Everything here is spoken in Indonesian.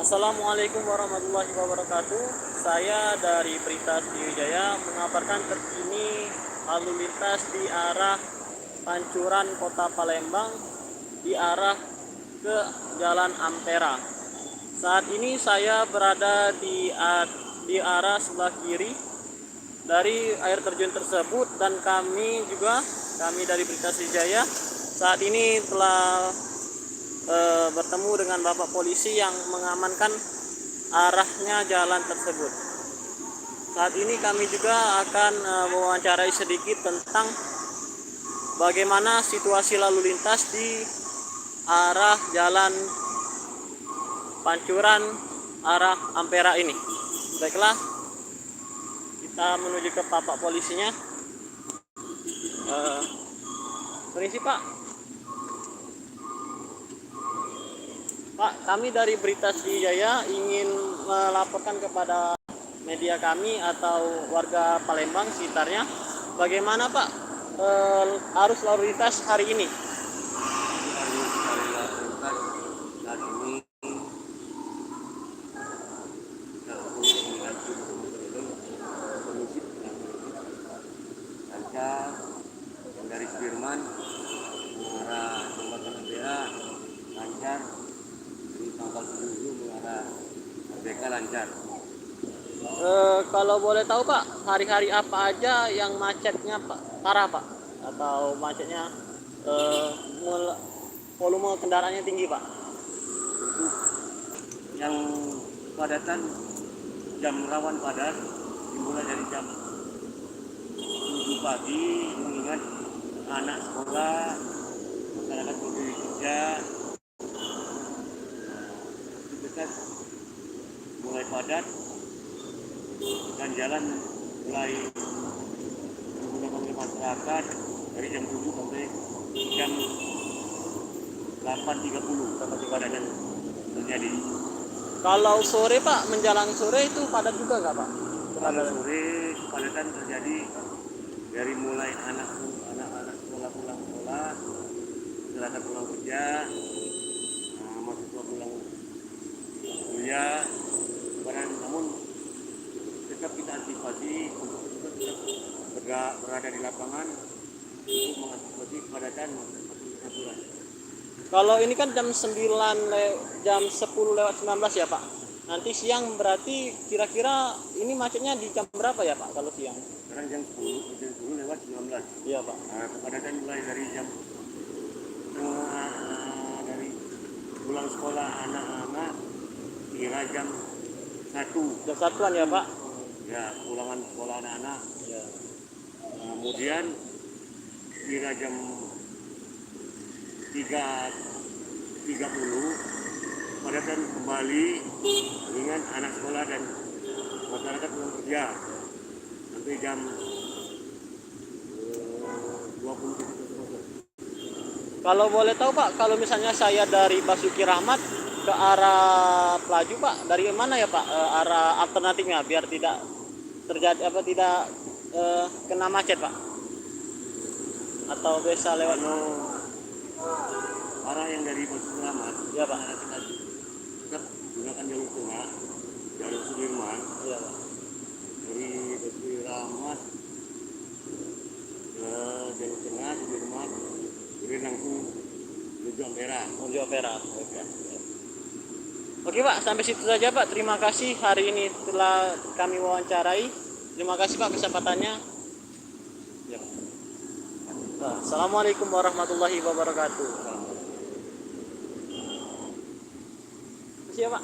Assalamualaikum warahmatullahi wabarakatuh. Saya dari Berita Sriwijaya mengabarkan terkini lalu lintas di arah Pancuran Kota Palembang di arah ke Jalan Ampera. Saat ini saya berada di arah sebelah kiri dari air terjun tersebut, dan kami dari Berita Sriwijaya saat ini telah bertemu dengan Bapak polisi yang mengamankan arahnya jalan tersebut. Saat ini kami juga akan mewawancarai sedikit tentang bagaimana situasi lalu lintas di arah jalan Pancuran arah Ampera ini. Baiklah, kita menuju ke Bapak polisinya. Permisi Pak. Pak, kami dari Berita Sriwijaya ingin melaporkan kepada media kami atau warga Palembang sekitarnya, bagaimana Pak arus lalu lintas hari ini? Arus lalu lintas saat ini kondusif lancar, yang dari Sudirman mengarah jembatan Ampera lancar, dari Pangkal Pinang mengarah Merdeka lancar. Kalau boleh tahu Pak, hari-hari apa aja yang macetnya Pak parah Pak, atau macetnya volume kendaraannya tinggi Pak? Yang padatan jam rawan padat dimulai dari jam 7 pagi, mengingat anak sekolah, masyarakat berdiri kerja, aktivitas mulai padat dan jalan mulai digunakan oleh masyarakat dari jam 7 sampai jam 8.30 sampai kepadatan terjadi. Kalau sore Pak, menjelang sore itu padat juga nggak Pak? Kalau sore kepadatan terjadi dari mulai anak-anak sekolah pulang sekolah, masyarakat pulang kerja, mahasiswa pulang kuliah, namun tetap kita antisipasi untuk kita berada di lapangan untuk mengantisipasi kepadatan aturan. Kalau ini kan jam 10 lewat 19 ya Pak. Nanti siang berarti kira-kira ini macetnya di jam berapa ya Pak kalau siang? Sekarang jam 10 lewat 19. Iya Pak. Kepadatan mulai dari jam dari pulang sekolah anak-anak kira jam 1. Jam 1-an ya Pak? Ya, pulangan sekolah anak-anak. Ya. Kemudian kira jam 3.30 padatan kembali dengan anak sekolah dan masyarakat pulang kerja sampai jam 20. Kalau boleh tahu Pak, kalau misalnya saya dari Basuki Rahmat ke arah Pelaju Pak, dari mana ya Pak arah alternatifnya biar tidak terjadi kena macet Pak? Atau bisa lewat arah yang dari Basuki Rahmat ya Pak? tetap gunakan jalur tengah, jalur Sudirman. Iya Pak. Dari Basuki Rahmat ke jalur tengah Sudirman, kemudian langsung menuju Ampera. Menuju Ampera. Oke Pak, sampai situ saja Pak. Terima kasih hari ini telah kami wawancarai. Terima kasih Pak kesempatannya. Ya. Assalamualaikum warahmatullahi wabarakatuh. Terima kasih ya Pak.